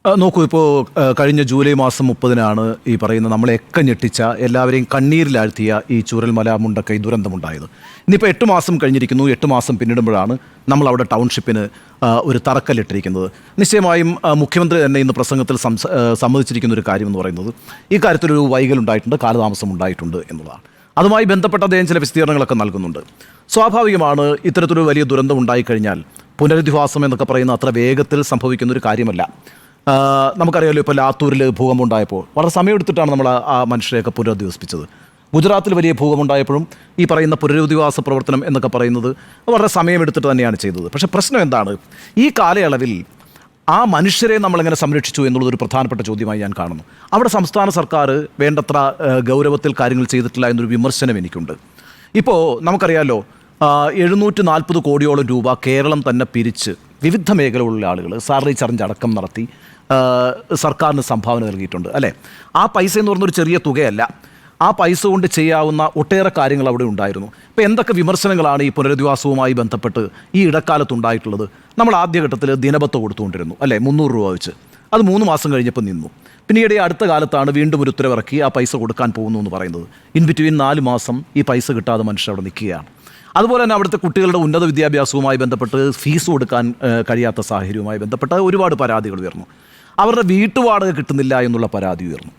നോക്കൂ, ഇപ്പോൾ കഴിഞ്ഞ ജൂലൈ മാസം 30-നാണ് ഈ പറയുന്ന നമ്മളെയൊക്കെ ഞെട്ടിച്ച, എല്ലാവരെയും കണ്ണീരിലാഴ്ത്തിയ ഈ ചൂരൽമല മുണ്ടക്കൈ ദുരന്തമുണ്ടായത്. ഇന്നിപ്പോൾ 8 മാസം കഴിഞ്ഞിരിക്കുന്നു. 8 മാസം പിന്നിടുമ്പോഴാണ് നമ്മളവിടെ ടൗൺഷിപ്പിന് ഒരു തറക്കല്ലിട്ടിരിക്കുന്നത്. നിശ്ചയമായും മുഖ്യമന്ത്രി തന്നെ ഇന്ന് പ്രസംഗത്തിൽ സമ്മതിച്ചിരിക്കുന്ന ഒരു കാര്യം എന്ന് പറയുന്നത് ഈ കാര്യത്തിലൊരു വൈകലുണ്ടായിട്ടുണ്ട്, കാലതാമസം ഉണ്ടായിട്ടുണ്ട് എന്നുള്ളതാണ്. അതുമായി ബന്ധപ്പെട്ട അദ്ദേഹം ചില വിശദീകരണങ്ങളൊക്കെ നൽകുന്നുണ്ട്. സ്വാഭാവികമാണ്, ഇത്തരത്തിലൊരു വലിയ ദുരന്തം ഉണ്ടായിക്കഴിഞ്ഞാൽ പുനരധിവാസം എന്നൊക്കെ പറയുന്ന അത്ര വേഗത്തിൽ സംഭവിക്കുന്നൊരു കാര്യമല്ല. നമുക്കറിയാമല്ലോ, ഇപ്പോൾ ലാത്തൂരിൽ ഭൂകമ്പം ഉണ്ടായപ്പോൾ വളരെ സമയമെടുത്തിട്ടാണ് നമ്മൾ ആ മനുഷ്യരെയൊക്കെ പുനരധിവസിപ്പിച്ചത്. ഗുജറാത്തിൽ വലിയ ഭൂകമ്പം ഉണ്ടായപ്പോഴും ഈ പറയുന്ന പുനരധിവാസ പ്രവർത്തനം എന്നൊക്കെ പറയുന്നത് വളരെ സമയമെടുത്തിട്ട് തന്നെയാണ് ചെയ്തത്. പക്ഷേ പ്രശ്നം എന്താണ്, ഈ കാലയളവിൽ ആ മനുഷ്യരെ നമ്മളെങ്ങനെ സംരക്ഷിച്ചു എന്നുള്ളതൊരു പ്രധാനപ്പെട്ട ചോദ്യമായി ഞാൻ കാണുന്നു. അവിടെ സംസ്ഥാന സർക്കാർ വേണ്ടത്ര ഗൗരവത്തിൽ കാര്യങ്ങൾ ചെയ്തിട്ടില്ല എന്നൊരു വിമർശനം എനിക്കുണ്ട്. ഇപ്പോൾ നമുക്കറിയാമല്ലോ, 740 കോടിയോളം രൂപ കേരളം തന്നെ പിരിച്ച് വിവിധ മേഖലകളിലുള്ള ആളുകൾ സാലറി ചാർജ് അടക്കം നടത്തി സർക്കാരിന് സംഭാവന നൽകിയിട്ടുണ്ട്, അല്ലേ? ആ പൈസ എന്ന് പറഞ്ഞൊരു ചെറിയ തുകയല്ല. ആ പൈസ കൊണ്ട് ചെയ്യാവുന്ന ഒട്ടേറെ കാര്യങ്ങൾ അവിടെ ഉണ്ടായിരുന്നു. ഇപ്പോൾ എന്തൊക്കെ വിമർശനങ്ങളാണ് ഈ പുനരധിവാസവുമായി ബന്ധപ്പെട്ട് ഈ ഇടക്കാലത്തുണ്ടായിട്ടുള്ളത്? നമ്മൾ ആദ്യഘട്ടത്തിൽ ദിനബത്ത കൊടുത്തുകൊണ്ടിരുന്നു, അല്ലേ? 300 രൂപ വെച്ച്. അത് 3 മാസം കഴിഞ്ഞപ്പോൾ നിന്നു. പിന്നീട് ഈ അടുത്ത കാലത്താണ് വീണ്ടും ഒരു ഉത്തരവിറക്കി ആ പൈസ കൊടുക്കാൻ പോകുന്നു എന്ന് പറയുന്നത്. ഇൻ ബിറ്റ്വീൻ 4 മാസം ഈ പൈസ കിട്ടാതെ മനുഷ്യർ അവിടെ നിൽക്കുകയാണ്. അതുപോലെ തന്നെ അവിടുത്തെ കുട്ടികളുടെ ഉന്നത വിദ്യാഭ്യാസവുമായി ബന്ധപ്പെട്ട് ഫീസ് കൊടുക്കാൻ കഴിയാത്ത സാഹചര്യവുമായി ബന്ധപ്പെട്ട് ഒരുപാട് പരാതികൾ ഉയർന്നു. അവരുടെ വീട്ടുവാടക കിട്ടുന്നില്ല എന്നുള്ള പരാതി ഉയർന്നു.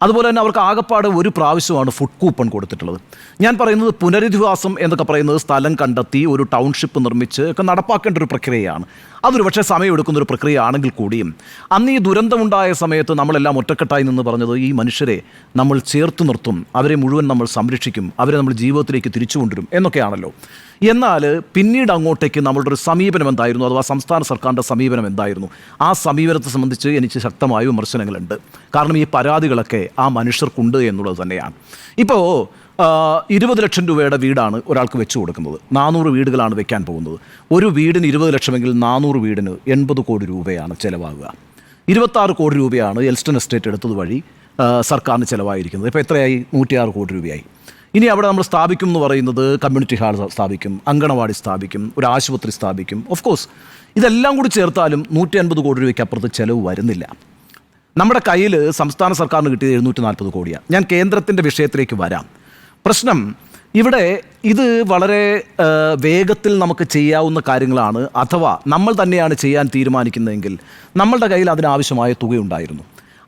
അതുപോലെ തന്നെ അവർക്ക് ആകപ്പാട് ഒരു പ്രാവശ്യമാണ് ഫുഡ് കൂപ്പൺ കൊടുത്തിട്ടുള്ളത്. ഞാൻ പറയുന്നത് പുനരധിവാസം എന്നൊക്കെ പറയുന്നത് സ്ഥലം കണ്ടെത്തി ഒരു ടൗൺഷിപ്പ് നിർമ്മിച്ച് ഒക്കെ നടപ്പാക്കേണ്ട ഒരു പ്രക്രിയയാണ്. അതൊരു പക്ഷേ സമയമെടുക്കുന്നൊരു പ്രക്രിയ ആണെങ്കിൽ കൂടിയും അന്ന് ഈ ദുരന്തമുണ്ടായ സമയത്ത് നമ്മളെല്ലാം ഒറ്റക്കെട്ടായി നിന്ന് പറഞ്ഞത് ഈ മനുഷ്യരെ നമ്മൾ ചേർത്ത് നിർത്തും, അവരെ മുഴുവൻ നമ്മൾ സംരക്ഷിക്കും, അവരെ നമ്മൾ ജീവിതത്തിലേക്ക് തിരിച്ചു കൊണ്ടുവരും എന്നൊക്കെയാണല്ലോ. എന്നാൽ പിന്നീട് അങ്ങോട്ടേക്ക് നമ്മളുടെ ഒരു സമീപനം എന്തായിരുന്നു, അഥവാ സംസ്ഥാന സർക്കാരിൻ്റെ സമീപനം എന്തായിരുന്നു? ആ സമീപനത്തെ സംബന്ധിച്ച് എനിക്ക് ശക്തമായ വിമർശനങ്ങളുണ്ട്. കാരണം ഈ പരാതികളൊക്കെ ആ മനുഷ്യർക്കുണ്ട് എന്നുള്ളത് തന്നെയാണ്. ഇപ്പോൾ 20 ലക്ഷം രൂപയുടെ വീടാണ് ഒരാൾക്ക് വെച്ച് കൊടുക്കുന്നത്. 400 വീടുകളാണ് വെക്കാൻ പോകുന്നത്. ഒരു വീടിന് 20 ലക്ഷമെങ്കിൽ 400 വീടിന് 80 കോടി രൂപയാണ് ചിലവാകുക. 26 കോടി രൂപയാണ് എൽസ്റ്റൺ എസ്റ്റേറ്റ് എടുത്തത് വഴി സർക്കാരിന് ചിലവായിരിക്കുന്നത്. ഇപ്പോൾ എത്രയായി? 106 കോടി രൂപയായി. ഇനി അവിടെ നമ്മൾ സ്ഥാപിക്കും എന്ന് പറയുന്നത് കമ്മ്യൂണിറ്റി ഹാൾ സ്ഥാപിക്കും, അങ്കണവാടി സ്ഥാപിക്കും, ഒരു ആശുപത്രി സ്ഥാപിക്കും. ഓഫ് കോഴ്സ് ഇതെല്ലാം കൂടി ചേർത്താലും 150 കോടി രൂപയ്ക്ക് അപ്പുറത്ത് ചിലവ് വരുന്നില്ല. നമ്മുടെ കയ്യിൽ സംസ്ഥാന സർക്കാരിന് കിട്ടിയത് 740 കോടിയാണ്. ഞാൻ കേന്ദ്രത്തിൻ്റെ വിഷയത്തിലേക്ക് വരാം. പ്രശ്നം ഇവിടെ ഇത് വളരെ വേഗത്തിൽ നമുക്ക് ചെയ്യാവുന്ന കാര്യങ്ങളാണ്. അഥവാ നമ്മൾ തന്നെയാണ് ചെയ്യാൻ തീരുമാനിക്കുന്നതെങ്കിൽ നമ്മളുടെ കയ്യിൽ അതിനാവശ്യമായ തുകയുണ്ടായിരുന്നു.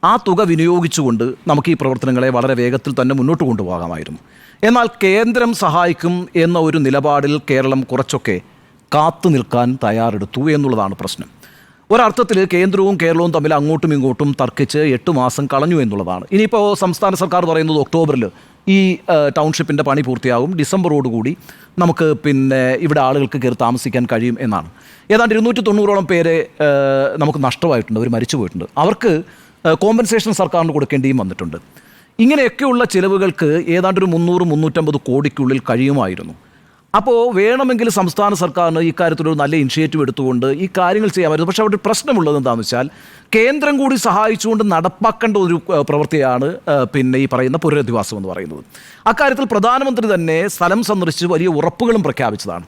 ആ തുക വിനിയോഗിച്ചുകൊണ്ട് നമുക്ക് ഈ പ്രവർത്തനങ്ങളെ വളരെ വേഗത്തിൽ തന്നെ മുന്നോട്ട് കൊണ്ടുപോകാമായിരുന്നു. എന്നാൽ കേന്ദ്രം സഹായിക്കും എന്ന ഒരു നിലപാടിൽ കേരളം കുറച്ചൊക്കെ കാത്തു നിൽക്കാൻ തയ്യാറെടുത്തു എന്നുള്ളതാണ് പ്രശ്നം. ഒരർത്ഥത്തിൽ കേന്ദ്രവും കേരളവും തമ്മിൽ അങ്ങോട്ടും ഇങ്ങോട്ടും തർക്കിച്ച് 8 മാസം കളഞ്ഞു എന്നുള്ളതാണ്. ഇനിയിപ്പോൾ സംസ്ഥാന സർക്കാർ പറയുന്നത് ഒക്ടോബറിൽ ഈ ടൗൺഷിപ്പിൻ്റെ പണി പൂർത്തിയാകും, ഡിസംബറോടുകൂടി നമുക്ക് പിന്നെ ഇവിടെ ആളുകൾക്ക് കയറി താമസിക്കാൻ കഴിയും എന്നാണ്. ഏതാണ്ട് 290ഓളം പേരെ നമുക്ക് നഷ്ടമായിട്ടുണ്ട്, അവർ മരിച്ചു പോയിട്ടുണ്ട്. അവർക്ക് കോമ്പൻസേഷൻ സർക്കാരിന് കൊടുക്കേണ്ടിയും വന്നിട്ടുണ്ട്. ഇങ്ങനെയൊക്കെയുള്ള ചിലവുകൾക്ക് ഏതാണ്ട് ഒരു 300-350 കോടിക്കുള്ളിൽ കഴിയുമായിരുന്നു. അപ്പോൾ വേണമെങ്കിൽ സംസ്ഥാന സർക്കാരിന് ഇക്കാര്യത്തിലൊരു നല്ല ഇനിഷ്യേറ്റീവ് എടുത്തുകൊണ്ട് ഈ കാര്യങ്ങൾ ചെയ്യാമായിരുന്നു. പക്ഷേ അവിടെ പ്രശ്നമുള്ളത് എന്താണെന്ന് വെച്ചാൽ കേന്ദ്രം കൂടി സഹായിച്ചുകൊണ്ട് നടപ്പാക്കേണ്ട ഒരു പ്രവൃത്തിയാണ് പിന്നെ ഈ പറയുന്ന പുനരധിവാസം എന്ന് പറയുന്നത്. അക്കാര്യത്തിൽ പ്രധാനമന്ത്രി തന്നെ സ്ഥലം സന്ദർശിച്ച് വലിയ ഉറപ്പുകളും പ്രഖ്യാപിച്ചതാണ്.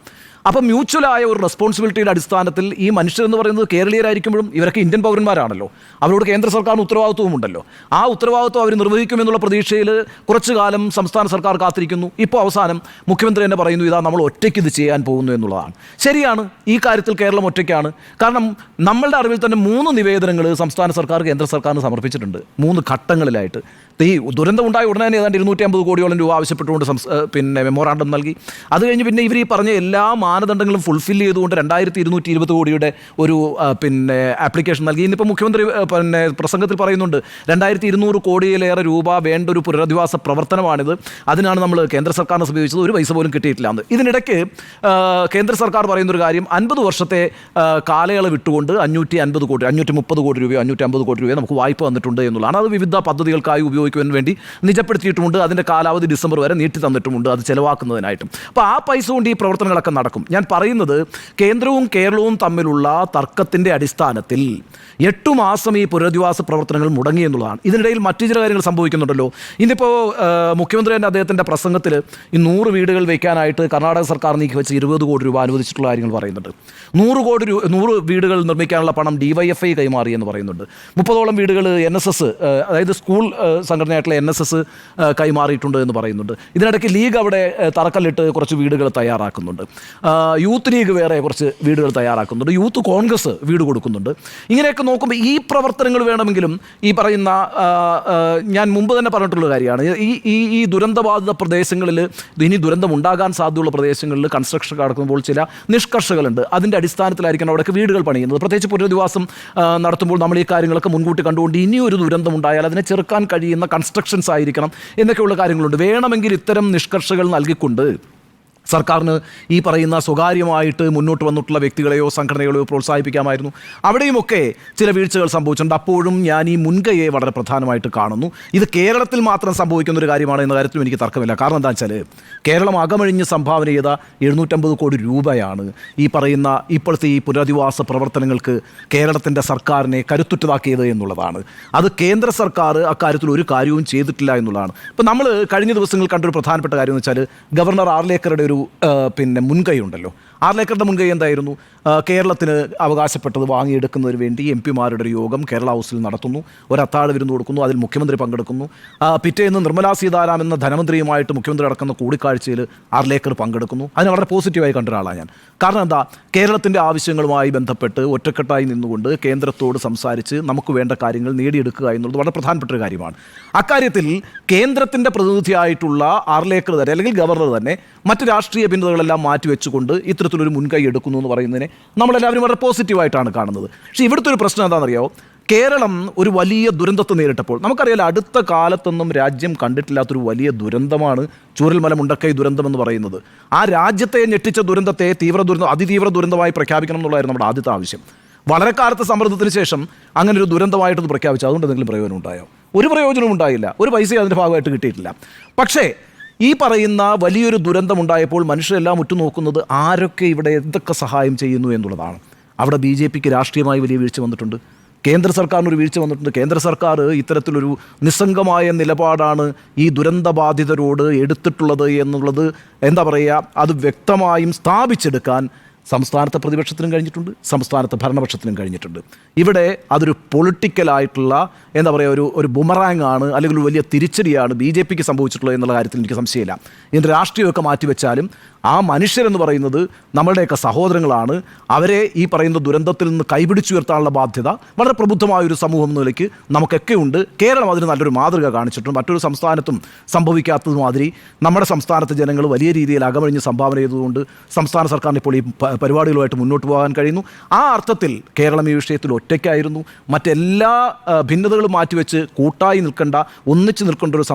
അപ്പം മ്യൂച്വലായ ഒരു റെസ്പോൺസിബിലിറ്റിയുടെ അടിസ്ഥാനത്തിൽ ഈ മനുഷ്യരെന്ന് പറയുന്നത് കേരളീയരായിരിക്കുമ്പോഴും ഇവരൊക്കെ ഇന്ത്യൻ പൗരന്മാരാണല്ലോ, അവരോട് കേന്ദ്ര സർക്കാരിന് ഉത്തരവാദിത്വവും ഉണ്ടല്ലോ. ആ ഉത്തരവാദിത്വം അവർ നിർവഹിക്കുമെന്നുള്ള പ്രതീക്ഷയിൽ കുറച്ചു കാലം സംസ്ഥാന സർക്കാർ കാത്തിരിക്കുന്നു. ഇപ്പോൾ അവസാനം മുഖ്യമന്ത്രി തന്നെ പറയുന്നു, ഇതാ നമ്മൾ ഒറ്റയ്ക്ക് ഇത് ചെയ്യാൻ പോകുന്നു എന്നുള്ളതാണ്. ശരിയാണ്, ഈ കാര്യത്തിൽ കേരളം ഒറ്റയ്ക്കാണ്. കാരണം നമ്മളുടെ അറിവിൽ തന്നെ 3 നിവേദനങ്ങൾ സംസ്ഥാന സർക്കാർ കേന്ദ്ര സർക്കാരിന് സമർപ്പിച്ചിട്ടുണ്ട്, 3 ഘട്ടങ്ങളിലായിട്ട്. ഈ ദുരന്തം ഉണ്ടായ ഉടനെ തന്നെ ഏതാണ്ട് 250 കോടിയോളം രൂപ ആവശ്യപ്പെട്ടുകൊണ്ട് പിന്നെ മെമ്മോറാണ്ടം നൽകി. അത് കഴിഞ്ഞ് പിന്നെ ഇവർ ഈ പറഞ്ഞ എല്ലാ മാനദണ്ഡങ്ങളും ഫുൾഫിൽ ചെയ്തുകൊണ്ട് 2220 കോടിയുടെ ഒരു പിന്നെ ആപ്ലിക്കേഷൻ നൽകി. ഇന്നിപ്പോൾ മുഖ്യമന്ത്രി പിന്നെ പ്രസംഗത്തിൽ പറയുന്നുണ്ട് 2200 കോടിയിലേറെ രൂപ വേണ്ട ഒരു പുനരധിവാസ പ്രവർത്തനമാണിത്, അതിനാണ് നമ്മൾ കേന്ദ്ര സർക്കാരിനെ സമീപിച്ചത്, ഒരു പൈസ പോലും കിട്ടിയിട്ടില്ല എന്ന്. ഇതിനിടയ്ക്ക് കേന്ദ്ര സർക്കാർ പറയുന്നൊരു കാര്യം, 50 വർഷത്തെ കാലയളവ് വിട്ടുകൊണ്ട് 550 കോടി 530 കോടി രൂപയോ 550 കോടി രൂപയോ നമുക്ക് വായ്പ വന്നിട്ടുണ്ട് എന്നുള്ളതാണ്. അത് വിവിധ പദ്ധതികൾക്കായി ഉപയോഗിക്കുവാൻ വേണ്ടി നിജപ്പെടുത്തിയിട്ടുമുണ്ട്. അതിൻ്റെ കാലാവധി ഡിസംബർ വരെ നീട്ടി തന്നിട്ടുമുണ്ട്, അത് ചെലവാക്കുന്നതിനായിട്ടും. അപ്പോൾ ആ പൈസ കൊണ്ട് ഈ പ്രവർത്തനങ്ങളൊക്കെ നടക്കും. നടക്കും. ഞാൻ പറയുന്നത് കേന്ദ്രവും കേരളവും തമ്മിലുള്ള തർക്കത്തിൻ്റെ അടിസ്ഥാനത്തിൽ 8 മാസം ഈ പുനരധിവാസ പ്രവർത്തനങ്ങൾ മുടങ്ങി എന്നുള്ളതാണ്. ഇതിനിടയിൽ മറ്റു ചില കാര്യങ്ങൾ സംഭവിക്കുന്നുണ്ടല്ലോ. ഇന്നിപ്പോൾ മുഖ്യമന്ത്രി തന്നെ അദ്ദേഹത്തിൻ്റെ പ്രസംഗത്തിൽ ഈ 100 വീടുകൾ വയ്ക്കാനായിട്ട് കർണാടക സർക്കാർ നീക്കി വെച്ച് 20 കോടി രൂപ അനുവദിച്ചിട്ടുള്ള കാര്യങ്ങൾ പറയുന്നുണ്ട്. 100 വീടുകൾ നിർമ്മിക്കാനുള്ള പണം DYFI കൈമാറി എന്ന് പറയുന്നുണ്ട്. 30ഓളം വീടുകൾ NSS, അതായത് സ്കൂൾ സംഘടനയായിട്ടുള്ള NSS കൈമാറിയിട്ടുണ്ട് എന്ന് പറയുന്നുണ്ട്. ഇതിനിടയ്ക്ക് ലീഗ് അവിടെ തറക്കല്ലിട്ട് കുറച്ച് വീടുകൾ തയ്യാറാക്കുന്നുണ്ട്. യൂത്ത് ലീഗ് വേറെ കുറച്ച് വീടുകൾ തയ്യാറാക്കുന്നുണ്ട്. യൂത്ത് കോൺഗ്രസ് വീട് കൊടുക്കുന്നുണ്ട്. ഇങ്ങനെയൊക്കെ നോക്കുമ്പോൾ ഈ പ്രവർത്തനങ്ങൾ വേണമെങ്കിലും ഈ പറയുന്ന ഞാൻ മുമ്പ് തന്നെ പറഞ്ഞിട്ടുള്ള കാര്യമാണ്, ഈ ദുരന്തബാധിത പ്രദേശങ്ങളിൽ, ഇനി ദുരന്തം ഉണ്ടാകാൻ സാധ്യതയുള്ള പ്രദേശങ്ങളിൽ കൺസ്ട്രക്ഷൻ നടക്കുമ്പോൾ ചില നിഷ്കർഷകളുണ്ട്. അതിൻ്റെ അടിസ്ഥാനത്തിലായിരിക്കണം അവിടെയൊക്കെ വീടുകൾ പണിയുന്നത്. പ്രത്യേകിച്ച് പുനരധിവാസം നടത്തുമ്പോൾ നമ്മൾ ഈ കാര്യങ്ങളൊക്കെ മുൻകൂട്ടി കണ്ടുകൊണ്ട് ഇനിയൊരു ദുരന്തം ഉണ്ടായാൽ അതിനെ ചെറുക്കാൻ കഴിയുന്ന കൺസ്ട്രക്ഷൻസ് ആയിരിക്കണം എന്നൊക്കെയുള്ള കാര്യങ്ങളുണ്ട്. വേണമെങ്കിൽ ഇത്തരം നിഷ്കർഷകൾ നൽകിക്കൊണ്ട് സർക്കാരിന് ഈ പറയുന്ന സ്വകാര്യമായിട്ട് മുന്നോട്ട് വന്നിട്ടുള്ള വ്യക്തികളെയോ സംഘടനകളെയോ പ്രോത്സാഹിപ്പിക്കാമായിരുന്നു. അവിടെയുമൊക്കെ ചില വീഴ്ചകൾ സംഭവിച്ചിട്ടുണ്ട്. അപ്പോഴും ഞാൻ ഈ മുൻകൈയെ വളരെ പ്രധാനമായിട്ട് കാണുന്നു. ഇത് കേരളത്തിൽ മാത്രം സംഭവിക്കുന്ന ഒരു കാര്യമാണ് എന്ന കാര്യത്തിലും എനിക്ക് തർക്കമില്ല. കാരണം എന്താ വെച്ചാൽ കേരളം അകമഴിഞ്ഞ് സംഭാവന ചെയ്ത 750 കോടി രൂപയാണ് ഈ പറയുന്ന ഇപ്പോഴത്തെ ഈ പുനരധിവാസ പ്രവർത്തനങ്ങൾക്ക് കേരളത്തിൻ്റെ സർക്കാരിനെ കരുത്തുറ്റതാക്കിയത് എന്നുള്ളതാണ്. അത് കേന്ദ്ര സർക്കാർ അക്കാര്യത്തിൽ ഒരു കാര്യവും ചെയ്തിട്ടില്ല എന്നുള്ളതാണ്. ഇപ്പം നമ്മൾ കഴിഞ്ഞ ദിവസങ്ങൾ കണ്ടൊരു പ്രധാനപ്പെട്ട കാര്യം എന്ന് വെച്ചാൽ ഗവർണർ ആർലേക്കറുടെ ഒരു മുൻകൈ ഉണ്ടല്ലോ. ആർലേക്കറുടെ മുൻകൈ എന്തായിരുന്നു? കേരളത്തിന് അവകാശപ്പെട്ടത് വാങ്ങിയെടുക്കുന്നതിന് വേണ്ടി MP-മാരുടെ ഒരു യോഗം കേരള ഹൗസിൽ നടത്തുന്നു. ഒരു അത്താഴ വിരുന്ന് കൊടുക്കുന്നു. അതിൽ മുഖ്യമന്ത്രി പങ്കെടുക്കുന്നു. പിറ്റേന്ന് നിർമ്മലാ സീതാരാമൻ എന്ന ധനമന്ത്രിയുമായിട്ട് മുഖ്യമന്ത്രി നടക്കുന്ന കൂടിക്കാഴ്ചയിൽ ആർലേക്കർ പങ്കെടുക്കുന്നു. അതിന് വളരെ പോസിറ്റീവായി കണ്ട ഒരാളാണ് ഞാൻ. കാരണം എന്താ, കേരളത്തിൻ്റെ ആവശ്യങ്ങളുമായി ബന്ധപ്പെട്ട് ഒറ്റക്കെട്ടായി നിന്നുകൊണ്ട് കേന്ദ്രത്തോട് സംസാരിച്ച് നമുക്ക് വേണ്ട കാര്യങ്ങൾ നേടിയെടുക്കുക എന്നുള്ളത് വളരെ പ്രധാനപ്പെട്ട ഒരു കാര്യമാണ്. അക്കാര്യത്തിൽ കേന്ദ്രത്തിൻ്റെ പ്രതിനിധിയായിട്ടുള്ള ആർലേക്കർ തന്നെ അല്ലെങ്കിൽ ഗവർണർ തന്നെ മറ്റ് രാഷ്ട്രീയ ഭിന്നതകളെല്ലാം മാറ്റിവെച്ചുകൊണ്ട് ഇത്തരത്തിലൊരു മുൻകൈ എടുക്കുന്നു എന്ന് പറയുന്നതിനെ നമ്മളെല്ലാവരും വളരെ പോസിറ്റീവായിട്ടാണ് കാണുന്നത്. പക്ഷേ ഇവിടുത്തെ ഒരു പ്രശ്നം എന്താണെന്നറിയാമോ? കേരളം ഒരു വലിയ ദുരന്തത്തെ നേരിട്ടപ്പോൾ നമുക്കറിയാലോ, അടുത്ത കാലത്തൊന്നും രാജ്യം കണ്ടിട്ടില്ലാത്തൊരു വലിയ ദുരന്തമാണ് ചൂരൽമല മുണ്ടക്കൈ ദുരന്തം എന്ന് പറയുന്നത്. ആ രാജ്യത്തെ ഞെട്ടിച്ച ദുരന്തത്തെ അതിതീവ്ര ദുരന്തമായി പ്രഖ്യാപിക്കണം എന്നുള്ളതായിരുന്നു നമ്മുടെ ആദ്യത്തെ ആവശ്യം. വളരെ കാലത്തെ സമ്മർദ്ദത്തിന് ശേഷം അങ്ങനെ ഒരു ദുരന്തമായിട്ടൊന്ന് പ്രഖ്യാപിച്ചു. അതുകൊണ്ട് എന്തെങ്കിലും പ്രയോജനം ഉണ്ടായോ? ഒരു പ്രയോജനവും ഉണ്ടായില്ല. ഒരു പൈസയും അതിൻ്റെ ഭാഗമായിട്ട് കിട്ടിയിട്ടില്ല. പക്ഷേ ഈ പറയുന്ന വലിയൊരു ദുരന്തമുണ്ടായപ്പോൾ മനുഷ്യരെല്ലാം ഉറ്റുനോക്കുന്നത് ആരൊക്കെ ഇവിടെ എന്തൊക്കെ സഹായം ചെയ്യുന്നു എന്നുള്ളതാണ്. അവിടെ BJPക്ക് രാഷ്ട്രീയമായി വലിയ വീഴ്ച വന്നിട്ടുണ്ട്. കേന്ദ്ര സർക്കാരിനൊരു വീഴ്ച വന്നിട്ടുണ്ട്. കേന്ദ്ര സർക്കാർ ഇത്തരത്തിലൊരു നിസ്സംഗമായ നിലപാടാണ് ഈ ദുരന്തബാധിതരോട് എടുത്തിട്ടുള്ളത് എന്നുള്ളത് എന്താ പറയുക, അത് വ്യക്തമായും സ്ഥാപിച്ചെടുക്കാൻ സംസ്ഥാനത്തെ പ്രതിപക്ഷത്തിനും കഴിഞ്ഞിട്ടുണ്ട്, സംസ്ഥാനത്തെ ഭരണപക്ഷത്തിനും കഴിഞ്ഞിട്ടുണ്ട്. ഇവിടെ അതൊരു പൊളിറ്റിക്കലായിട്ടുള്ള എന്താ പറയുക, ഒരു ബുമറാങ് ആണ്, അല്ലെങ്കിൽ ഒരു വലിയ തിരിച്ചടിയാണ് BJPക്ക് സംഭവിച്ചിട്ടുള്ളത് എന്നുള്ള കാര്യത്തിൽ എനിക്ക് സംശയമില്ല. ഇതിൻ്റെ രാഷ്ട്രീയമൊക്കെ മാറ്റിവെച്ചാലും ആ മനുഷ്യരെന്ന് പറയുന്നത് നമ്മളുടെയൊക്കെ സഹോദരങ്ങളാണ്. അവരെ ഈ പറയുന്ന ദുരന്തത്തിൽ നിന്ന് കൈപിടിച്ചുയർത്താനുള്ള ബാധ്യത വളരെ പ്രബുദ്ധമായൊരു സമൂഹം എന്ന നിലയ്ക്ക് നമുക്കൊക്കെ ഉണ്ട്. കേരളം അതിന് നല്ലൊരു മാതൃക കാണിച്ചിട്ടുണ്ട്. മറ്റൊരു സംസ്ഥാനത്തും സംഭവിക്കാത്തതുമാതിരി നമ്മുടെ സംസ്ഥാനത്തെ ജനങ്ങൾ വലിയ രീതിയിൽ അകമഴിഞ്ഞ് സംഭാവന ചെയ്തതുകൊണ്ട് സംസ്ഥാന സർക്കാരിന് ഇപ്പോൾ ഈ പരിപാടികളുമായിട്ട് മുന്നോട്ട് പോകാൻ കഴിയുന്നു. ആ അർത്ഥത്തിൽ കേരളം ഈ വിഷയത്തിൽ ഒറ്റയ്ക്കായിരുന്നു. മറ്റെല്ലാ ഭിന്നതകളും മാറ്റിവെച്ച് കൂട്ടായി നിൽക്കേണ്ട, ഒന്നിച്ച് നിൽക്കേണ്ട ഒരു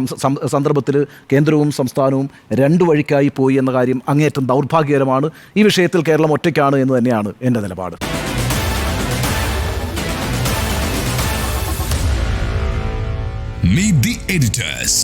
സന്ദർഭത്തിൽ കേന്ദ്രവും സംസ്ഥാനവും രണ്ട് വഴിക്കായി പോയി എന്ന കാര്യം അങ്ങേയറ്റം ദൗർഭാഗ്യകരമാണ്. ഈ വിഷയത്തിൽ കേരളം ഒറ്റയ്ക്കാണ് എന്ന് തന്നെയാണ് എൻ്റെ നിലപാട്. Meet the editors.